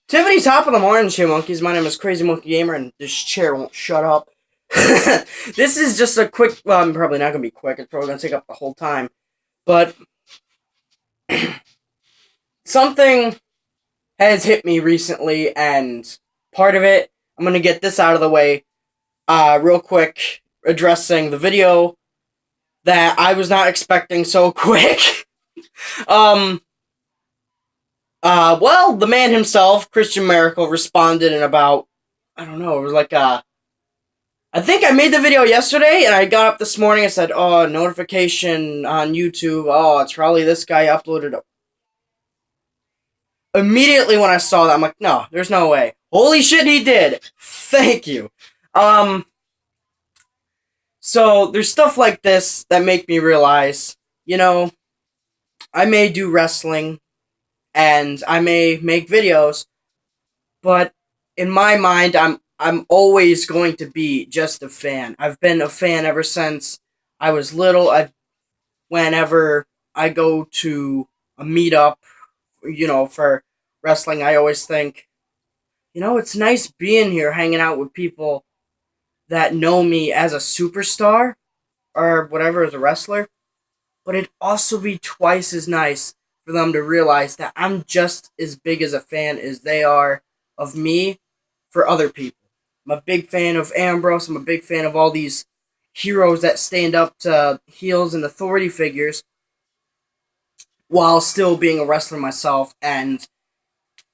Tiffany, top of the morning, monkeys. My name is Crazy Monkey Gamer, and this chair won't shut up. This is just a quick. Well, I'm probably not gonna be quick. It's probably gonna take up the whole time. But something has hit me recently, and part of it, I'm gonna get this out of the way, real quick, addressing the video that I was not expecting so quick. um. Well, the man himself, Christian Miracle, responded in about, I don't know, it was like I think I made the video yesterday, and I got up this morning and said, "Oh, notification on YouTube. Oh, it's probably this guy uploaded it." Immediately when I saw that, I'm like, "No, there's no way." Holy shit, he did. Thank you. Um, so there's stuff like this that make me realize, you know, I may do wrestling and I may make videos, but in my mind, I'm always going to be just a fan. I've been a fan ever since I was little. Whenever I go to a meetup, for wrestling, I always think, it's nice being here, hanging out with people that know me as a superstar or whatever as a wrestler. But it'd also be twice as nice for them to realize that I'm just as big as a fan as they are of me for other people. I'm a big fan of Ambrose. I'm a big fan of all these heroes that stand up to heels and authority figures while still being a wrestler myself. And,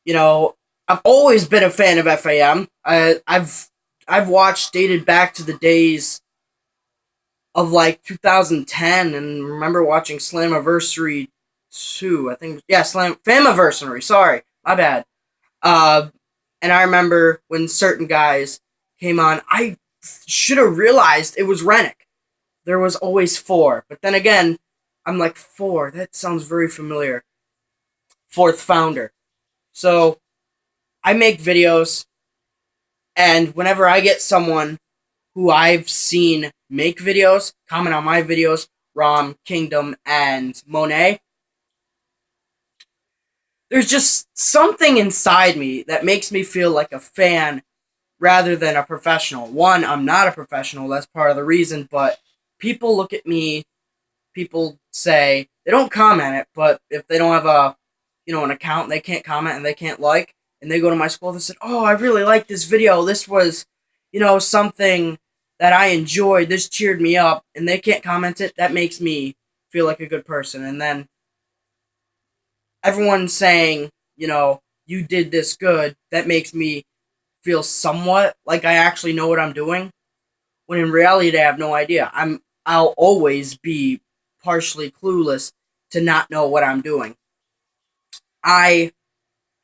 you know, I've always been a fan of FAM. I've watched dated back to the days of like 2010 and remember watching Slammiversary 2. I think, yeah, Famiversary, sorry, my bad. Uh, and I remember when certain guys came on, I should have realized it was Rennick. There was always four. But then again, I'm like, four, that sounds very familiar. Fourth founder. So I make videos, and whenever I get someone who I've seen make videos, comment on my videos, Rom, Kingdom, and Monet, there's just something inside me that makes me feel like a fan rather than a professional. One, I'm not a professional, that's part of the reason, but people look at me, people say, they don't comment it, but if they don't have an account, they can't comment and they can't like, and they go to my school, they said, "Oh, I really like this video. This was, something that I enjoyed. This cheered me up," and they can't comment it. That makes me feel like a good person. And then everyone saying, you did this good, that makes me feel somewhat like I actually know what I'm doing. When in reality, I have no idea. I'll always be partially clueless to not know what I'm doing. I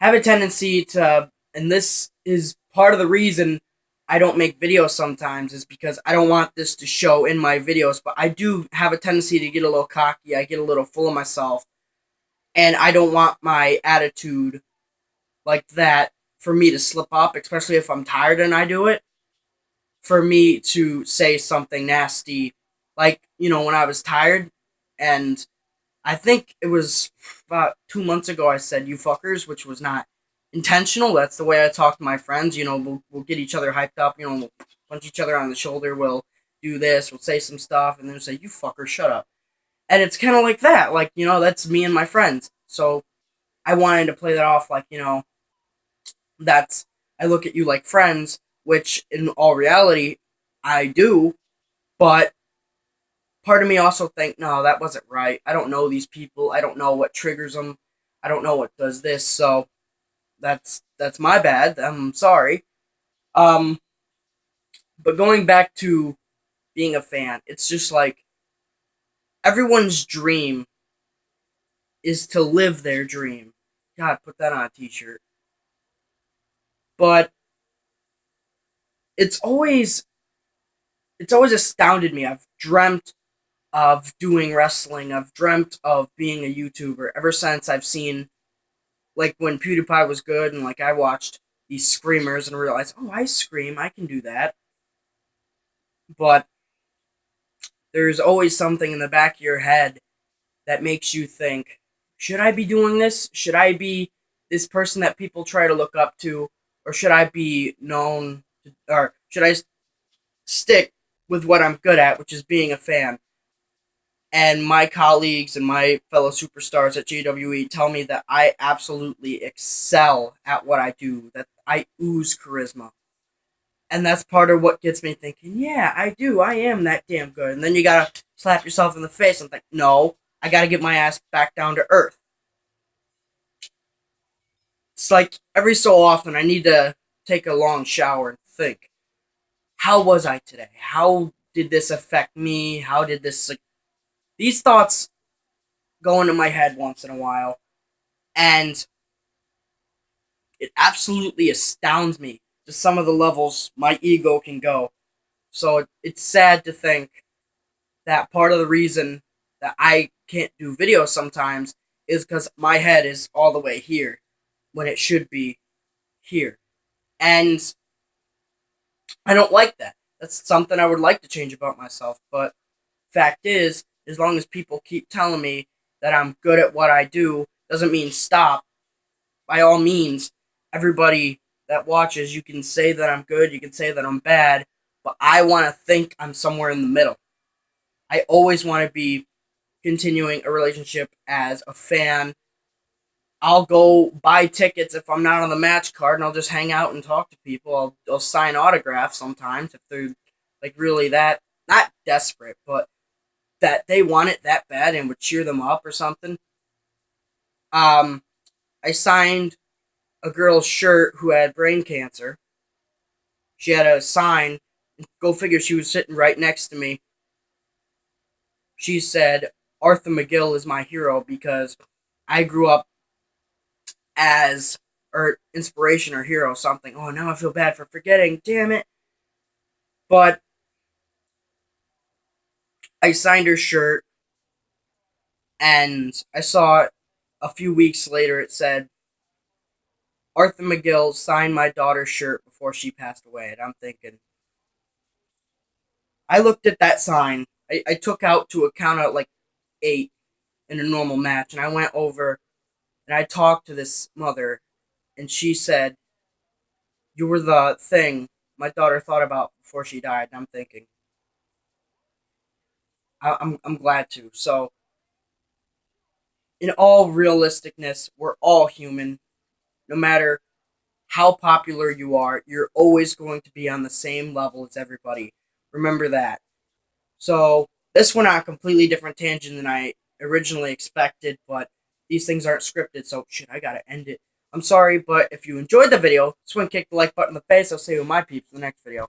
have a tendency to, and this is part of the reason I don't make videos sometimes, is because I don't want this to show in my videos, but I do have a tendency to get a little cocky, I get a little full of myself, and I don't want my attitude like that for me to slip up, especially if I'm tired and I do it, for me to say something nasty, like, when I was tired, and I think it was about 2 months ago I said "you fuckers," which was not intentional. That's the way I talk to my friends. We'll get each other hyped up. We'll punch each other on the shoulder. We'll do this. We'll say some stuff, and then we'll say "you fucker, shut up." And it's kind of like that. Like, that's me and my friends. So I wanted to play that off like, that's, I look at you like friends, which in all reality I do. But part of me also think, no, that wasn't right. I don't know these people. I don't know what triggers them. I don't know what does this. So that's my bad. I'm sorry. Um, but going back to being a fan, it's just like everyone's dream is to live their dream. God, put that on a t-shirt. But it's always it's always astounded me. I've dreamt of doing wrestling. I've dreamt of being a YouTuber ever since I've seen, like, when PewDiePie was good, and like I watched these screamers and realized, oh, I scream, I can do that. But there's always something in the back of your head that makes you think, should I be doing this? Should I be this person that people try to look up to, or should I be known, or should I stick with what I'm good at, which is being a fan? And my colleagues and my fellow superstars at JWE tell me that I absolutely excel at what I do, that I ooze charisma. And that's part of what gets me thinking, yeah, I do. I am that damn good. And then you gotta slap yourself in the face and think, no, I gotta get my ass back down to earth. It's like every so often I need to take a long shower and think, how was I today? How did this affect me? How did this. Like, these thoughts go into my head once in a while. And it absolutely astounds me to some of the levels my ego can go. So it's sad to think that part of the reason that I can't do videos sometimes is because my head is all the way here when it should be here. And I don't like that. That's something I would like to change about myself. But fact is, as long as people keep telling me that I'm good at what I do, doesn't mean stop. By all means, everybody that watches, you can say that I'm good, you can say that I'm bad, but I want to think I'm somewhere in the middle. I always want to be continuing a relationship as a fan. I'll go buy tickets if I'm not on the match card, and I'll just hang out and talk to people. I'll sign autographs sometimes if they're like really that not desperate, but that they want it that bad and would cheer them up or something. Um, I signed a girl's shirt who had brain cancer. She had a sign. Go figure, she was sitting right next to me. She said, Arthur McGill is my hero because I grew up as, or inspiration or hero, something. Oh, now I feel bad for forgetting. Damn it. But I signed her shirt, and I saw it a few weeks later. It said, Arthur McGill signed my daughter's shirt before she passed away. And I'm thinking, I looked at that sign. I took out to a count of like 8 in a normal match, and I went over and I talked to this mother, and she said, "You were the thing my daughter thought about before she died." And I'm thinking, I'm glad to. So, in all realisticness, we're all human. No matter how popular you are, you're always going to be on the same level as everybody. Remember that. So this went on a completely different tangent than I originally expected, but these things aren't scripted, so shit, I gotta end it. I'm sorry, but if you enjoyed the video, swing kick the like button in the face. I'll see you in my peeps in the next video.